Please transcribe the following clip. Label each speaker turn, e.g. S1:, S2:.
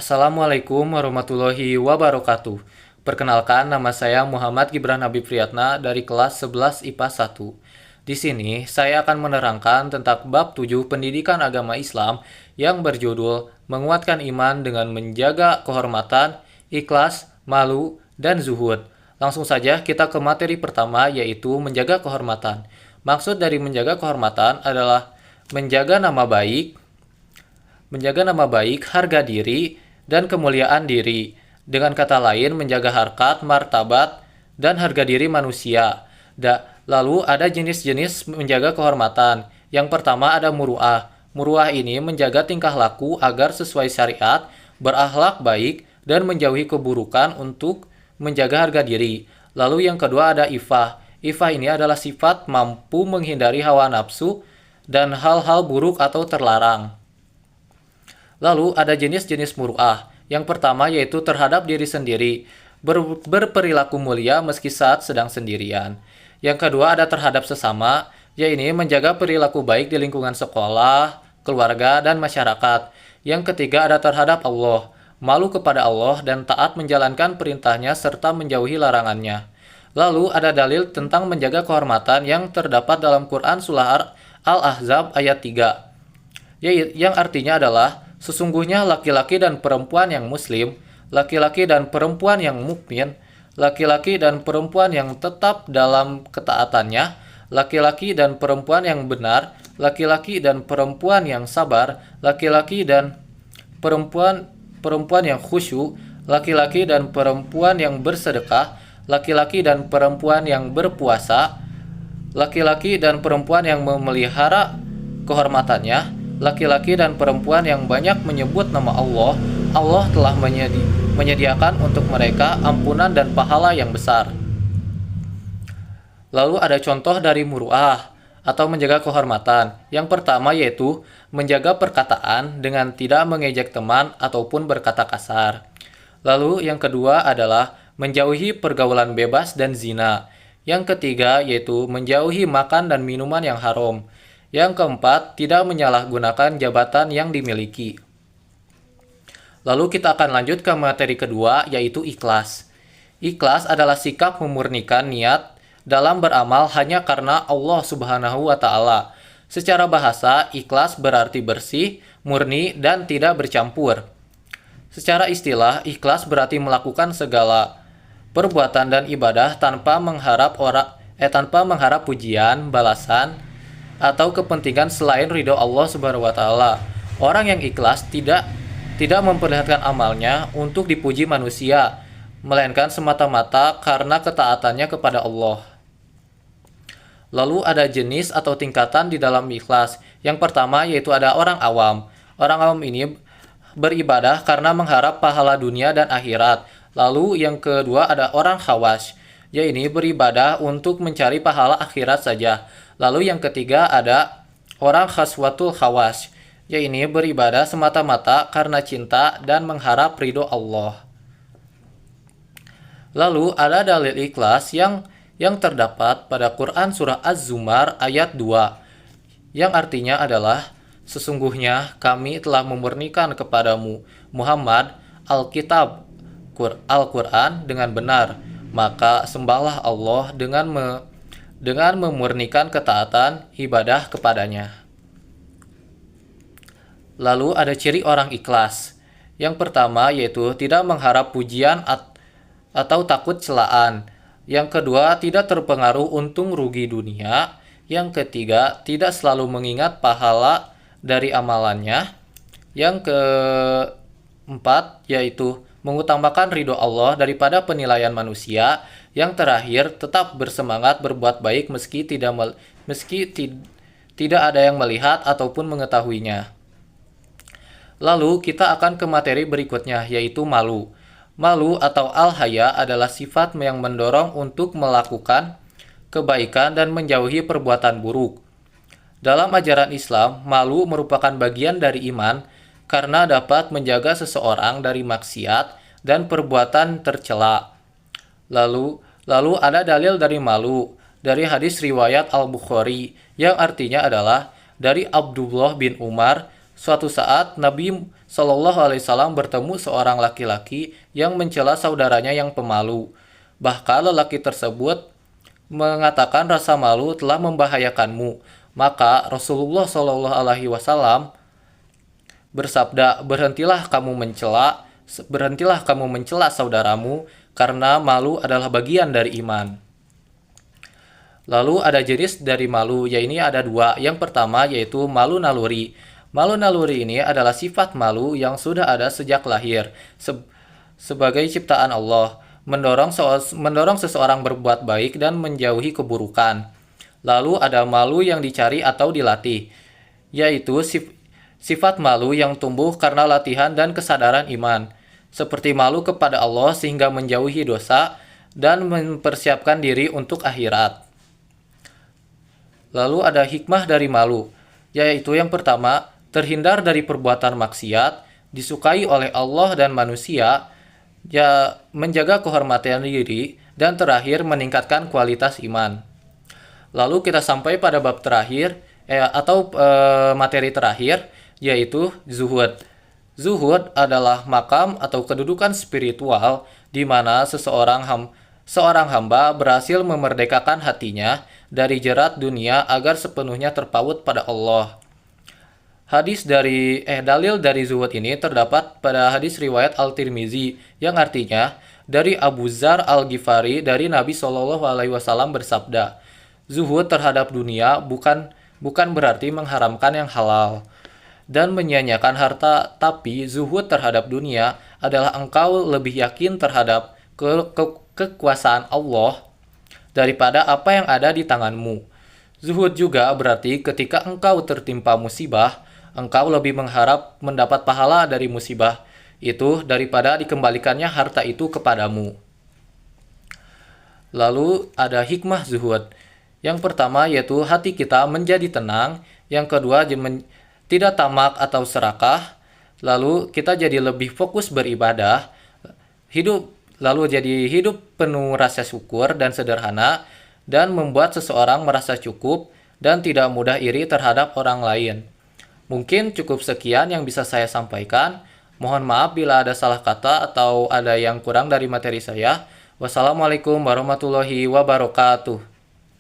S1: Assalamualaikum warahmatullahi wabarakatuh. Perkenalkan, nama saya Muhammad Gibran Habib Priyatna dari kelas 11 IPA 1. Di sini, saya akan menerangkan tentang bab 7 Pendidikan Agama Islam yang berjudul Menguatkan Iman dengan Menjaga Kehormatan, Ikhlas, Malu, dan Zuhud. Langsung saja kita ke materi pertama, yaitu menjaga kehormatan. Maksud dari menjaga kehormatan adalah menjaga nama baik, harga diri, dan kemuliaan diri. Dengan kata lain, menjaga harkat, martabat, dan harga diri manusia. Lalu ada jenis-jenis menjaga kehormatan. Yang pertama ada muru'ah. Muru'ah ini menjaga tingkah laku agar sesuai syariat, berakhlak baik, dan menjauhi keburukan untuk menjaga harga diri. Lalu yang kedua ada ifah. Ifah ini adalah sifat mampu menghindari hawa nafsu dan hal-hal buruk atau terlarang. Lalu ada jenis-jenis muru'ah. Yang pertama yaitu terhadap diri sendiri, berperilaku mulia meski saat sedang sendirian. Yang kedua ada terhadap sesama, yaitu menjaga perilaku baik di lingkungan sekolah, keluarga, dan masyarakat. Yang ketiga ada terhadap Allah, malu kepada Allah dan taat menjalankan perintahnya serta menjauhi larangannya. Lalu ada dalil tentang menjaga kehormatan yang terdapat dalam Quran Surah Al-Ahzab ayat 3, yang artinya adalah sesungguhnya laki-laki dan perempuan yang muslim, laki-laki dan perempuan yang mukmin, laki-laki dan perempuan yang tetap dalam ketaatannya, laki-laki dan perempuan yang benar, laki-laki dan perempuan yang sabar, laki-laki dan perempuan yang khusyuk, laki-laki dan perempuan yang bersedekah, laki-laki dan perempuan yang berpuasa, laki-laki dan perempuan yang memelihara kehormatannya, laki-laki dan perempuan yang banyak menyebut nama Allah. Allah telah menyediakan untuk mereka ampunan dan pahala yang besar. Lalu ada contoh dari muru'ah atau menjaga kehormatan. Yang pertama yaitu menjaga perkataan dengan tidak mengejek teman ataupun berkata kasar. Lalu yang kedua adalah menjauhi pergaulan bebas dan zina. Yang ketiga yaitu menjauhi makan dan minuman yang haram. Yang keempat, tidak menyalahgunakan jabatan yang dimiliki. Lalu kita akan lanjut ke materi kedua, yaitu ikhlas. Ikhlas adalah sikap memurnikan niat dalam beramal hanya karena Allah Subhanahu wa Ta'ala. Secara bahasa, ikhlas berarti bersih, murni, dan tidak bercampur. Secara istilah, ikhlas berarti melakukan segala perbuatan dan ibadah tanpa mengharap pujian, balasan, atau kepentingan selain ridho Allah Subhanahu wa Ta'ala. Orang yang ikhlas tidak memperlihatkan amalnya untuk dipuji manusia, melainkan semata-mata karena ketaatannya kepada Allah. Lalu ada jenis atau tingkatan di dalam ikhlas. Yang pertama yaitu ada orang awam. Orang awam ini beribadah karena mengharap pahala dunia dan akhirat. Lalu yang kedua ada orang khawas, yaitu beribadah untuk mencari pahala akhirat saja. Lalu yang ketiga ada orang khaswatul khawas, yaitu beribadah semata-mata karena cinta dan mengharap ridho Allah. Lalu ada dalil ikhlas yang terdapat pada Quran Surah Az-Zumar ayat 2, yang artinya adalah sesungguhnya kami telah memurnikan kepadamu Muhammad Alkitab Al-Quran dengan benar, maka sembahlah Allah dengan memurnikan ketaatan ibadah kepadanya. Lalu ada ciri orang ikhlas. Yang pertama yaitu tidak mengharap pujian atau takut celaan. Yang kedua tidak terpengaruh untung rugi dunia. Yang ketiga tidak selalu mengingat pahala dari amalannya. Yang keempat yaitu mengutamakan ridho Allah daripada penilaian manusia. Yang terakhir, tetap bersemangat berbuat baik meski tidak ada yang melihat ataupun mengetahuinya. Lalu kita akan ke materi berikutnya, yaitu malu. Malu atau al-haya adalah sifat yang mendorong untuk melakukan kebaikan dan menjauhi perbuatan buruk. Dalam ajaran Islam, malu merupakan bagian dari iman karena dapat menjaga seseorang dari maksiat dan perbuatan tercela. Lalu ada dalil dari malu dari hadis riwayat Al-Bukhari yang artinya adalah dari Abdullah bin Umar, suatu saat Nabi Shallallahu Alaihi Wasallam bertemu seorang laki-laki yang mencela saudaranya yang pemalu. Bahkan lelaki tersebut mengatakan rasa malu telah membahayakanmu. Maka Rasulullah Shallallahu Alaihi Wasallam bersabda, berhentilah kamu mencela saudaramu, karena malu adalah bagian dari iman. Lalu ada jenis dari malu, yaitu ada dua. Yang pertama yaitu malu naluri. Malu naluri ini adalah sifat malu yang sudah ada sejak lahir, sebagai ciptaan Allah, mendorong seseorang berbuat baik dan menjauhi keburukan. Lalu ada malu yang dicari atau dilatih, yaitu sifat malu yang tumbuh karena latihan dan kesadaran iman, seperti malu kepada Allah sehingga menjauhi dosa dan mempersiapkan diri untuk akhirat. Lalu ada hikmah dari malu, yaitu yang pertama, terhindar dari perbuatan maksiat, disukai oleh Allah dan manusia, menjaga kehormatan diri, dan terakhir meningkatkan kualitas iman. Lalu kita sampai pada bab terakhir, materi terakhir, yaitu zuhud. Zuhud adalah makam atau kedudukan spiritual di mana seorang hamba berhasil memerdekakan hatinya dari jerat dunia agar sepenuhnya terpaut pada Allah. Dalil dari zuhud ini terdapat pada hadis riwayat Al-Tirmizi yang artinya dari Abu Dzar Al-Ghifari dari Nabi Shallallahu Alaihi Wasallam bersabda, zuhud terhadap dunia bukan berarti mengharamkan yang halal dan menyia-nyiakan harta, tapi zuhud terhadap dunia adalah engkau lebih yakin terhadap kekuasaan Allah daripada apa yang ada di tanganmu. Zuhud juga berarti ketika engkau tertimpa musibah, engkau lebih mengharap mendapat pahala dari musibah itu daripada dikembalikannya harta itu kepadamu. Lalu ada hikmah zuhud. Yang pertama yaitu hati kita menjadi tenang. Yang kedua tidak tamak atau serakah. Lalu kita jadi lebih fokus beribadah. Hidup penuh rasa syukur dan sederhana, dan membuat seseorang merasa cukup dan tidak mudah iri terhadap orang lain. Mungkin cukup sekian yang bisa saya sampaikan. Mohon maaf bila ada salah kata atau ada yang kurang dari materi saya. Wassalamualaikum warahmatullahi wabarakatuh.